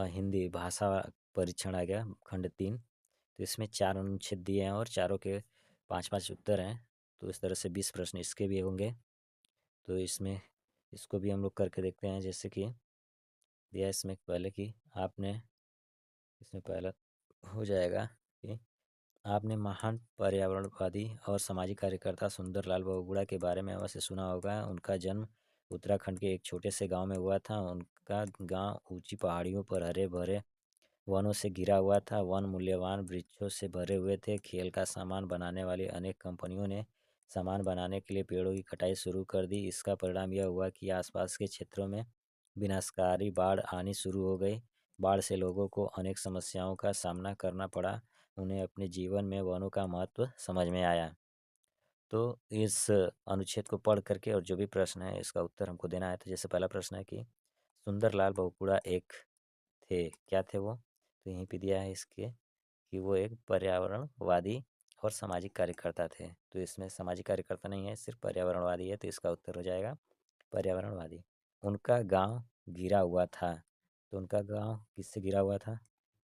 हिंदी भाषा परीक्षण आ गया खंड 3। तो इसमें 4 अनुच्छेद दिए हैं और चारों के 5-5 उत्तर हैं। तो इस तरह से 20 प्रश्न इसके भी होंगे। तो इसमें इसको भी हम लोग करके देखते हैं। जैसे कि दिया इसमें पहले कि आपने इसमें पहला हो जाएगा कि आपने महान पर्यावरणवादी और सामाजिक कार्यकर्ता सुंदरलाल बहुगुणा के बारे में अवश्य सुना होगा। उनका जन्म उत्तराखंड के एक छोटे से गांव में हुआ था। उनका गांव ऊंची पहाड़ियों पर हरे भरे वनों से घिरा हुआ था। वन मूल्यवान वृक्षों से भरे हुए थे। खेल का सामान बनाने वाली अनेक कंपनियों ने सामान बनाने के लिए पेड़ों की कटाई शुरू कर दी। इसका परिणाम यह हुआ कि आसपास के क्षेत्रों में विनाशकारी बाढ़ आनी शुरू हो गई। बाढ़ से लोगों को अनेक समस्याओं का सामना करना पड़ा। उन्हें अपने जीवन में वनों का महत्व समझ में आया। तो इस अनुच्छेद को पढ़ करके और जो भी प्रश्न है इसका उत्तर हमको देना है। तो जैसे पहला प्रश्न है कि सुंदरलाल बहुगुणा एक थे, क्या थे वो? तो यहीं पे दिया है इसके कि वो एक पर्यावरणवादी और सामाजिक कार्यकर्ता थे। तो इसमें सामाजिक कार्यकर्ता नहीं है, सिर्फ पर्यावरणवादी है। तो इसका उत्तर हो जाएगा पर्यावरणवादी। उनका गांव घिरा हुआ था। तो उनका गांव किससे घिरा हुआ था?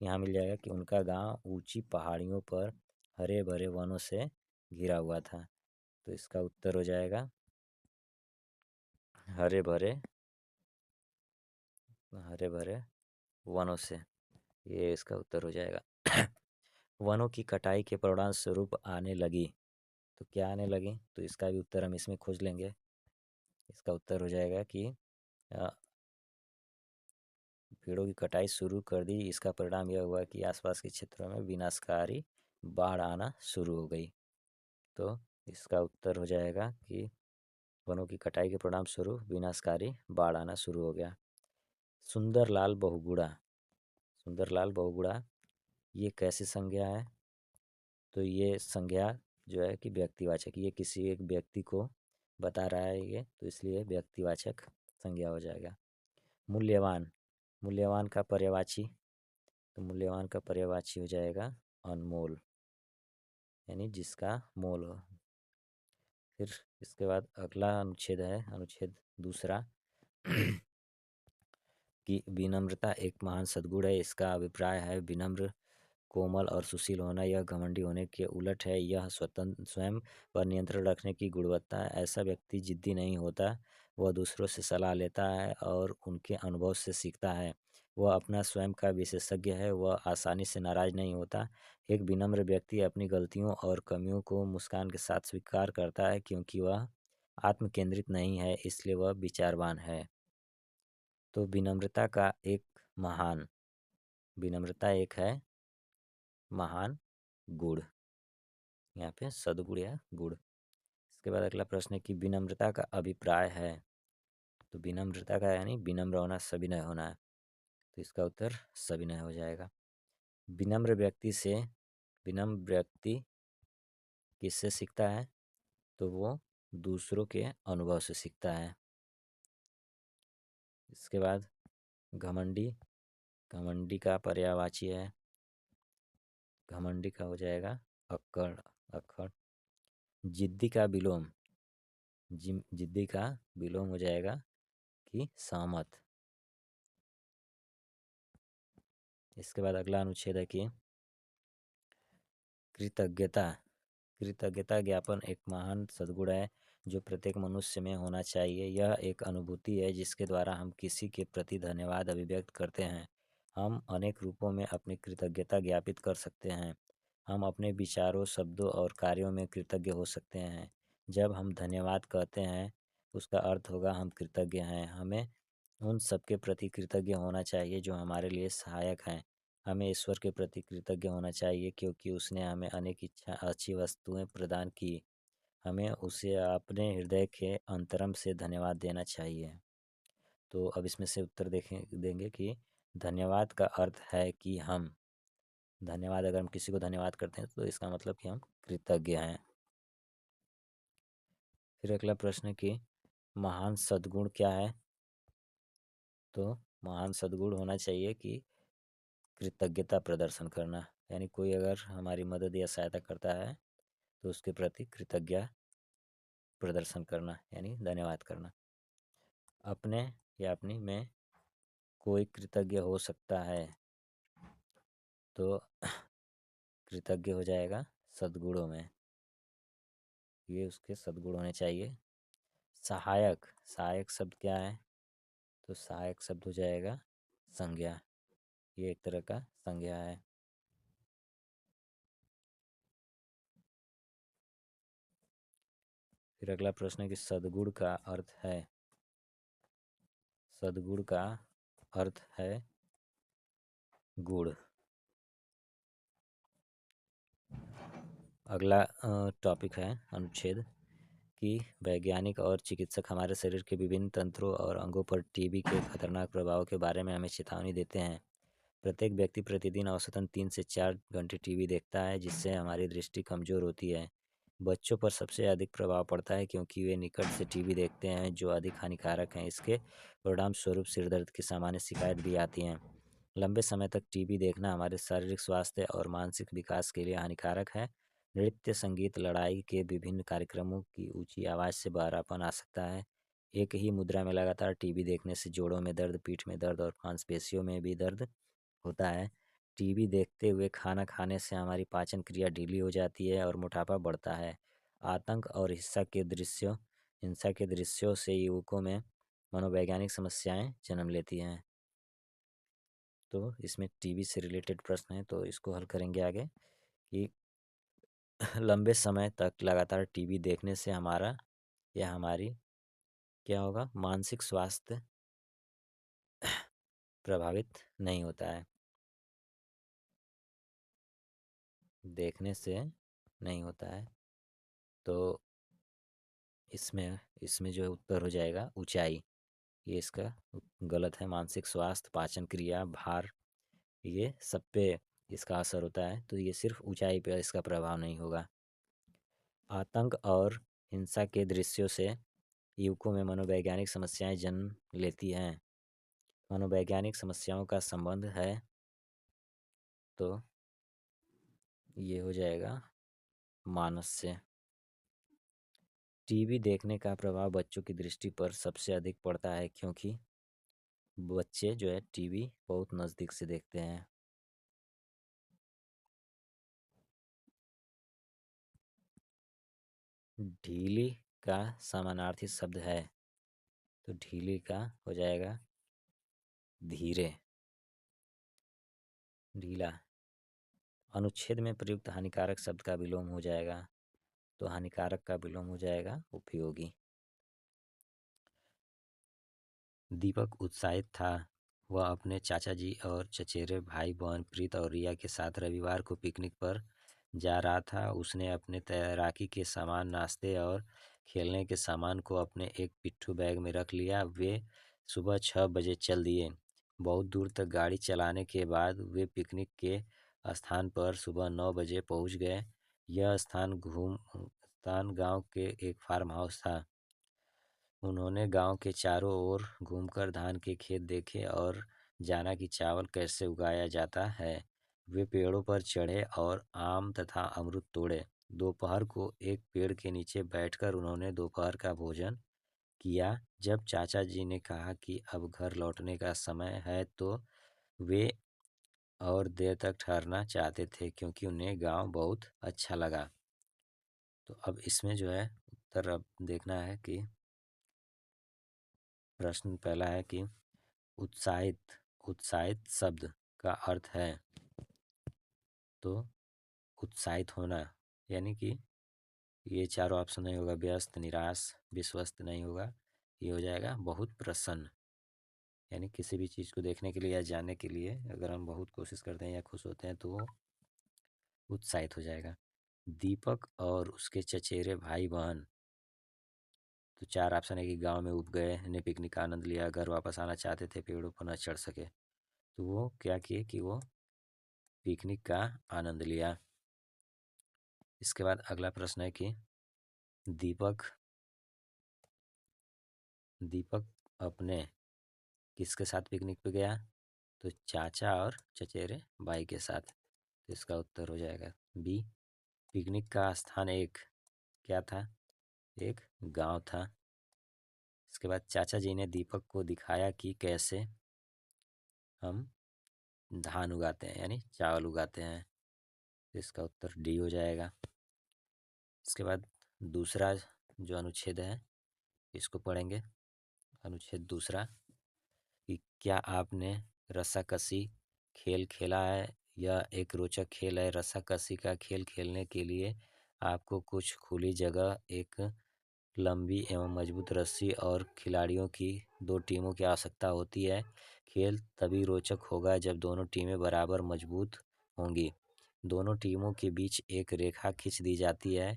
यहाँ मिल जाएगा कि उनका गांव ऊंची पहाड़ियों पर हरे भरे वनों से घिरा हुआ था। तो इसका उत्तर हो जाएगा हरे भरे हरे भरे वनों से। ये इसका उत्तर हो जाएगा। वनों की कटाई के परिणाम स्वरूप आने लगी। तो क्या आने लगी? तो इसका भी उत्तर हम इसमें खोज लेंगे। इसका उत्तर हो जाएगा कि अ, पेड़ों की कटाई शुरू कर दी। इसका परिणाम यह हुआ कि आसपास के क्षेत्रों में विनाशकारी बाढ़ आना शुरू हो गई। तो इसका उत्तर हो जाएगा कि वनों की कटाई के परिणाम स्वरूप विनाशकारी बाढ़ आना शुरू हो गया। सुंदरलाल बहुगुणा। सुंदरलाल बहुगुणा ये कैसी संज्ञा है? तो ये संज्ञा जो है कि व्यक्तिवाचक, ये किसी एक व्यक्ति को बता रहा है ये, तो इसलिए व्यक्तिवाचक संज्ञा हो जाएगा। मूल्यवान। मूल्यवान का पर्यायवाची। तो मूल्यवान का पर्यायवाची हो जाएगा अनमोल, यानी जिसका मोल हो। फिर इसके बाद अगला अनुच्छेद है अनुच्छेद दूसरा कि विनम्रता एक महान सद्गुण है। इसका अभिप्राय है विनम्र, कोमल और सुशील होना यह घमंडी होने के उलट है। यह स्वतंत्र स्वयं पर नियंत्रण रखने की गुणवत्ता है। ऐसा व्यक्ति जिद्दी नहीं होता। वह दूसरों से सलाह लेता है और उनके अनुभव से सीखता है। वह अपना स्वयं का विशेषज्ञ है। वह आसानी से नाराज नहीं होता। एक विनम्र व्यक्ति अपनी गलतियों और कमियों को मुस्कान के साथ स्वीकार करता है क्योंकि वह आत्म केंद्रित नहीं है, इसलिए वह विचारवान है। तो विनम्रता एक है महान गुण, यहाँ पे सद्गुण या गुण। इसके बाद अगला प्रश्न है कि विनम्रता का अभिप्राय है। तो विनम्रता का यानी विनम्र होना, सविनय होना है। तो इसका उत्तर सविनय हो जाएगा। विनम्र व्यक्ति किससे सीखता है? तो वो दूसरों के अनुभव से सीखता है। इसके बाद घमंडी। घमंडी का पर्यायवाची है। घमंडी का हो जाएगा अक्कड़, अक्खड़। जिद्दी का विलोम। जिद्दी का विलोम हो जाएगा कि सहमत। इसके बाद अगला अनुच्छेद है कि कृतज्ञता। कृतज्ञता ज्ञापन एक महान सद्गुण है जो प्रत्येक मनुष्य में होना चाहिए। यह एक अनुभूति है जिसके द्वारा हम किसी के प्रति धन्यवाद अभिव्यक्त करते हैं। हम अनेक रूपों में अपनी कृतज्ञता ज्ञापित कर सकते हैं। हम अपने विचारों, शब्दों और कार्यों में कृतज्ञ हो सकते हैं। जब हम धन्यवाद कहते हैं उसका अर्थ होगा हम कृतज्ञ हैं। हमें उन सबके प्रति कृतज्ञ होना चाहिए जो हमारे लिए सहायक हैं। हमें ईश्वर के प्रति कृतज्ञ होना चाहिए क्योंकि उसने हमें अनेक अच्छी वस्तुएं प्रदान की। हमें उसे अपने हृदय के अंतरम से धन्यवाद देना चाहिए। तो अब इसमें से उत्तर देंगे कि धन्यवाद का अर्थ है कि हम धन्यवाद, अगर हम किसी को धन्यवाद करते हैं तो इसका मतलब कि हम कृतज्ञ हैं। फिर अगला प्रश्न है कि महान सद्गुण क्या है? तो महान सद्गुण होना चाहिए कि कृतज्ञता प्रदर्शन करना, यानी कोई अगर हमारी मदद या सहायता करता है तो उसके प्रति कृतज्ञ प्रदर्शन करना, यानी धन्यवाद करना। अपने या अपनी में कोई कृतज्ञ हो सकता है, तो कृतज्ञ हो जाएगा सद्गुणों में, ये उसके सद्गुण होने चाहिए। सहायक, सहायक शब्द क्या है? तो सहायक शब्द हो जाएगा संज्ञा, ये एक तरह का संज्ञा है। फिर अगला प्रश्न है कि सद्गुण का अर्थ है, सद्गुण का अर्थ है गुण। अगला टॉपिक है अनुच्छेद कि वैज्ञानिक और चिकित्सक हमारे शरीर के विभिन्न तंत्रों और अंगों पर टीबी के खतरनाक प्रभाव के बारे में हमें चेतावनी देते हैं। प्रत्येक व्यक्ति प्रतिदिन औसतन 3 से 4 घंटे टीवी देखता है, जिससे हमारी दृष्टि कमजोर होती है। बच्चों पर सबसे अधिक प्रभाव पड़ता है क्योंकि वे निकट से टीवी देखते हैं, जो अधिक हानिकारक हैं। इसके परिणाम स्वरूप सिर दर्द की सामान्य शिकायत भी आती हैं। लंबे समय तक टीवी देखना हमारे शारीरिक स्वास्थ्य और मानसिक विकास के लिए हानिकारक है। नृत्य, संगीत, लड़ाई के विभिन्न कार्यक्रमों की ऊंची आवाज़ से बहरापन आ सकता है। एक ही मुद्रा में लगातार टीवी देखने से जोड़ों में दर्द, पीठ में दर्द और मांसपेशियों में भी दर्द होता है। टीवी देखते हुए खाना खाने से हमारी पाचन क्रिया ढीली हो जाती है और मोटापा बढ़ता है। आतंक और हिंसा के दृश्यों से युवकों में मनोवैज्ञानिक समस्याएं जन्म लेती हैं। तो इसमें टीवी से रिलेटेड प्रश्न है, तो इसको हल करेंगे आगे कि लंबे समय तक लगातार टीवी देखने से हमारा या हमारी क्या होगा, मानसिक स्वास्थ्य प्रभावित नहीं होता है, देखने से नहीं होता है। तो इसमें इसमें जो है उत्तर हो जाएगा ऊंचाई, ये इसका गलत है। मानसिक स्वास्थ्य, पाचन क्रिया, भार, ये सब पे इसका असर होता है, तो ये सिर्फ ऊंचाई पे इसका प्रभाव नहीं होगा। आतंक और हिंसा के दृश्यों से युवकों में मनोवैज्ञानिक समस्याएं जन्म लेती हैं। मनोवैज्ञानिक समस्याओं का संबंध है, तो ये हो जाएगा मानस से। टीवी देखने का प्रभाव बच्चों की दृष्टि पर सबसे अधिक पड़ता है क्योंकि बच्चे जो है टीवी बहुत नज़दीक से देखते हैं। ढीली का समानार्थी शब्द है, तो ढीली का हो जाएगा धीरे, ढीला। अनुच्छेद में प्रयुक्त हानिकारक शब्द का विलोम हो जाएगा, तो हानिकारक का विलोम हो जाएगा उपयोगी। दीपक उत्साहित था। वह अपने चाचा जी और चचेरे भाई बहन प्रीत और रिया के साथ रविवार को पिकनिक पर जा रहा था। उसने अपने तैराकी के सामान, नाश्ते और खेलने के सामान को अपने एक पिट्ठू बैग में रख लिया। वे सुबह 6 बजे चल दिए। बहुत दूर तक गाड़ी चलाने के बाद वे पिकनिक के स्थान पर सुबह 9 बजे पहुंच गए। यह स्थान गांव के एक फार्म हाउस था। उन्होंने गांव के चारों ओर घूमकर धान के खेत देखे और जाना कि चावल कैसे उगाया जाता है। वे पेड़ों पर चढ़े और आम तथा अमरूद तोड़े। दोपहर को एक पेड़ के नीचे बैठकर उन्होंने दोपहर का भोजन किया। जब चाचा जी ने कहा कि अब घर लौटने का समय है, तो वे और देर तक ठहरना चाहते थे क्योंकि उन्हें गांव बहुत अच्छा लगा। तो अब इसमें जो है उत्तर अब देखना है कि प्रश्न पहला है कि उत्साहित, उत्साहित शब्द का अर्थ है, तो उत्साहित होना, यानी कि ये चारों ऑप्शन नहीं होगा। व्यस्त, निराश, विश्वस्त नहीं होगा। ये हो जाएगा बहुत प्रसन्न, यानी किसी भी चीज़ को देखने के लिए या जानने के लिए अगर हम बहुत कोशिश करते हैं या खुश होते हैं तो वो उत्साहित हो जाएगा। दीपक और उसके चचेरे भाई बहन, तो 4 ऑप्शन है कि गांव में उब गए, ने पिकनिक का आनंद लिया, घर वापस आना चाहते थे, पेड़ों पर न चढ़ सके। तो वो क्या किए कि वो पिकनिक का आनंद लिया। इसके बाद अगला प्रश्न है कि दीपक दीपक अपने किसके साथ पिकनिक पे गया? तो चाचा और चचेरे भाई के साथ। तो इसका उत्तर हो जाएगा बी। पिकनिक का स्थान एक क्या था? एक गांव था। इसके बाद चाचा जी ने दीपक को दिखाया कि कैसे हम धान उगाते हैं यानी चावल उगाते हैं। तो इसका उत्तर डी हो जाएगा। इसके बाद दूसरा जो अनुच्छेद है इसको पढ़ेंगे। अनुच्छेद दूसरा कि क्या आपने रस्साकसी खेल खेला है? यह एक रोचक खेल है। रस्साकसी का खेल खेलने के लिए आपको कुछ खुली जगह, एक लंबी एवं मजबूत रस्सी और खिलाड़ियों की 2 टीमों की आवश्यकता होती है। खेल तभी रोचक होगा जब दोनों टीमें बराबर मजबूत होंगी। दोनों टीमों के बीच एक रेखा खींच दी जाती है।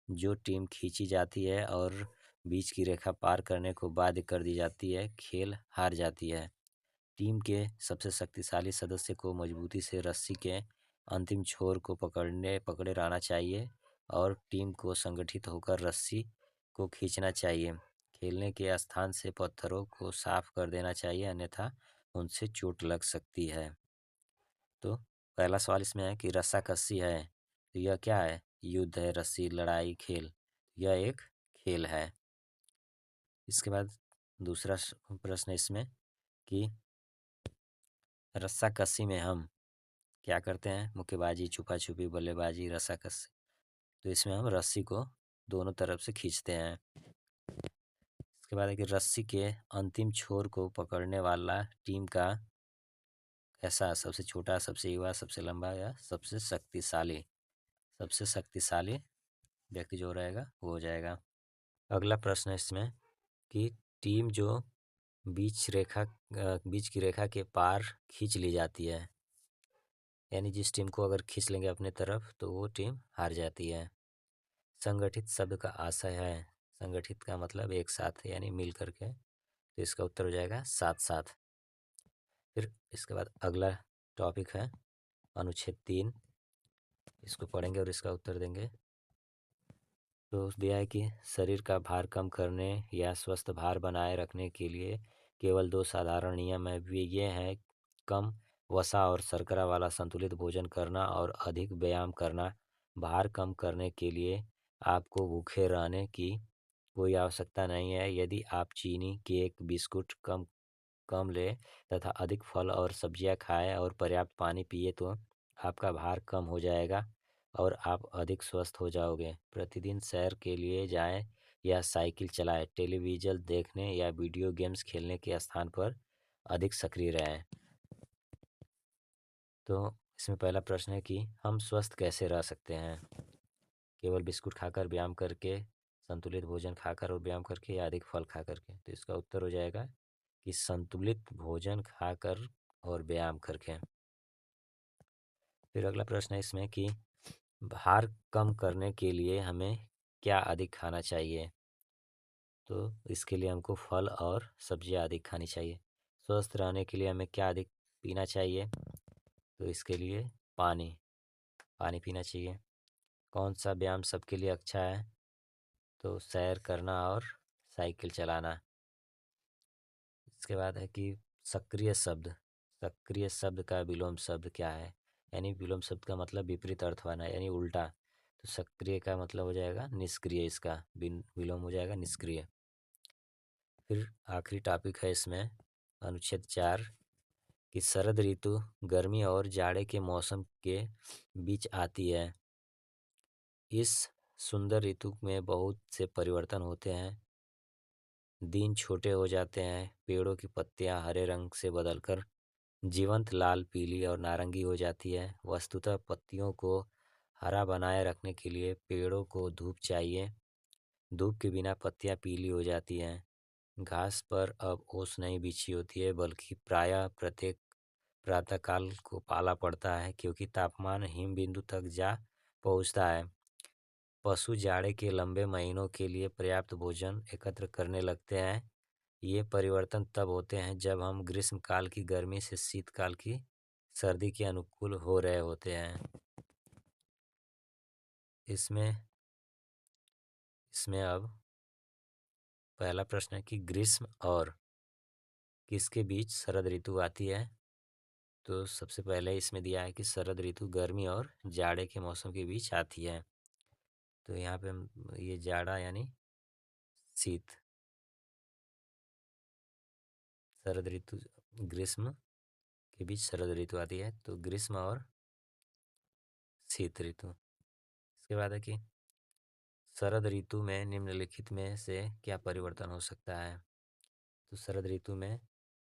जो टीम खींची जाती है और बीच की रेखा पार करने को बाध्य कर दी जाती है, खेल हार जाती है। टीम के सबसे शक्तिशाली सदस्य को मजबूती से रस्सी के अंतिम छोर को पकड़े रहना चाहिए और टीम को संगठित होकर रस्सी को खींचना चाहिए। खेलने के स्थान से पत्थरों को साफ कर देना चाहिए, अन्यथा उनसे चोट लग सकती है। तो पहला सवाल इसमें है कि रस्साकसी है, तो यह क्या है? युद्ध है, रस्सी, लड़ाई, खेल। यह एक खेल है। इसके बाद दूसरा प्रश्न इसमें कि रस्साकसी में हम क्या करते हैं? मुक्केबाजी, छुपा-छुपी, बल्लेबाजी, रस्साकसी। तो इसमें हम रस्सी को दोनों तरफ से खींचते हैं। इसके बाद है कि रस्सी के अंतिम छोर को पकड़ने वाला टीम का ऐसा सबसे छोटा, सबसे युवा, सबसे लंबा या सबसे शक्तिशाली? सबसे शक्तिशाली व्यक्ति जो रहेगा वो हो जाएगा। अगला प्रश्न है इसमें कि टीम जो बीच की रेखा के पार खींच ली जाती है, यानी जिस टीम को अगर खींच लेंगे अपने तरफ तो वो टीम हार जाती है। संगठित शब्द का आशय है। संगठित का मतलब एक साथ यानी मिल करके, तो इसका उत्तर हो जाएगा साथ साथ। फिर इसके बाद अगला टॉपिक है अनुच्छेद 3। इसको पढ़ेंगे और इसका उत्तर देंगे। तो दिया है कि शरीर का भार कम करने या स्वस्थ भार बनाए रखने के लिए केवल 2 साधारण नियम है। वे ये हैं: कम वसा और शर्करा वाला संतुलित भोजन करना और अधिक व्यायाम करना। भार कम करने के लिए आपको भूखे रहने की कोई आवश्यकता नहीं है। यदि आप चीनी, केक, बिस्कुट कम कम लें तथा अधिक फल और सब्जियां खाएं और पर्याप्त पानी पिए तो आपका भार कम हो जाएगा और आप अधिक स्वस्थ हो जाओगे। प्रतिदिन सैर के लिए जाएं या साइकिल चलाएं। टेलीविज़न देखने या वीडियो गेम्स खेलने के स्थान पर अधिक सक्रिय रहें। तो इसमें पहला प्रश्न है कि हम स्वस्थ कैसे रह सकते हैं? केवल बिस्कुट खाकर, व्यायाम करके, संतुलित भोजन खाकर और व्यायाम करके या अधिक फल खा करके? तो इसका उत्तर हो जाएगा कि संतुलित भोजन खाकर और व्यायाम करके। फिर अगला प्रश्न है इसमें कि भार कम करने के लिए हमें क्या अधिक खाना चाहिए? तो इसके लिए हमको फल और सब्जियां अधिक खानी चाहिए। स्वस्थ रहने के लिए हमें क्या अधिक पीना चाहिए? तो इसके लिए पानी पानी पीना चाहिए। कौन सा व्यायाम सबके लिए अच्छा है? तो सैर करना और साइकिल चलाना। इसके बाद है कि सक्रिय शब्द सक्रिय शब्द का विलोम शब्द क्या है? यानी विलोम शब्द का मतलब विपरीत अर्थ वाला यानी उल्टा। तो सक्रिय का मतलब हो जाएगा निष्क्रिय, इसका विलोम हो जाएगा निष्क्रिय। फिर आखिरी टॉपिक है इसमें अनुच्छेद 4 कि शरद ऋतु गर्मी और जाड़े के मौसम के बीच आती है। इस सुंदर ऋतु में बहुत से परिवर्तन होते हैं। दिन छोटे हो जाते हैं, पेड़ों की पत्तियां हरे रंग से बदलकर जीवंत लाल, पीली और नारंगी हो जाती है। वस्तुतः पत्तियों को हरा बनाए रखने के लिए पेड़ों को धूप चाहिए। धूप के बिना पत्तियां पीली हो जाती हैं। घास पर अब ओस नहीं बिछी होती है, बल्कि प्रायः प्रत्येक प्रातःकाल को पाला पड़ता है, क्योंकि तापमान हिम बिंदु तक जा पहुंचता है। पशु जाड़े के लंबे महीनों के लिए पर्याप्त भोजन एकत्र करने लगते हैं। ये परिवर्तन तब होते हैं जब हम ग्रीष्मकाल की गर्मी से शीतकाल की सर्दी के अनुकूल हो रहे होते हैं। इसमें इसमें अब पहला प्रश्न है कि ग्रीष्म और किसके बीच शरद ऋतु आती है? तो सबसे पहले इसमें दिया है कि शरद ऋतु गर्मी और जाड़े के मौसम के बीच आती है। तो यहाँ पे हम ये जाड़ा यानी शीत, शरद ऋतु ग्रीष्म के बीच शरद ऋतु आती है, तो ग्रीष्म और शीत ऋतु। इसके बाद है कि शरद ऋतु में निम्नलिखित में से क्या परिवर्तन हो सकता है। तो शरद ऋतु में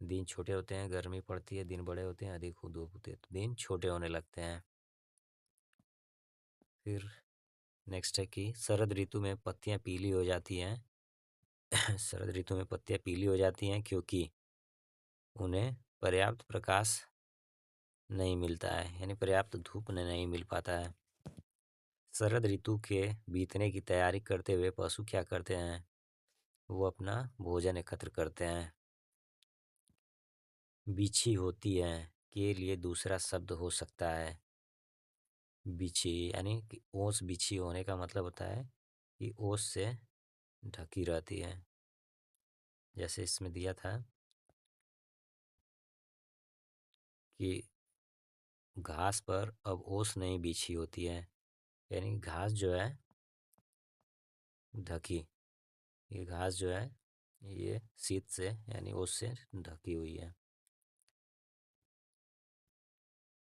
दिन छोटे होते हैं, गर्मी पड़ती है, दिन बड़े होते हैं, अधिक धूप होती है, तो दिन छोटे होने लगते हैं। फिर नेक्स्ट है कि शरद ऋतु में पत्तियां पीली हो जाती हैं। शरद ऋतु में पत्तियां पीली हो जाती हैं क्योंकि उन्हें पर्याप्त प्रकाश नहीं मिलता है, यानी पर्याप्त धूप नहीं मिल पाता है। शरद ऋतु के बीतने की तैयारी करते हुए पशु क्या करते हैं, वो अपना भोजन एकत्र करते हैं। बिछी होती है के लिए दूसरा शब्द हो सकता है बिछी, यानी कि ओस बिछी होने का मतलब होता है कि ओस से ढकी रहती है। जैसे इसमें दिया था कि घास पर अब ओस नहीं बिछी होती है, यानी घास जो है ढकी, ये घास जो है ये शीत से यानी ओस से ढकी हुई है।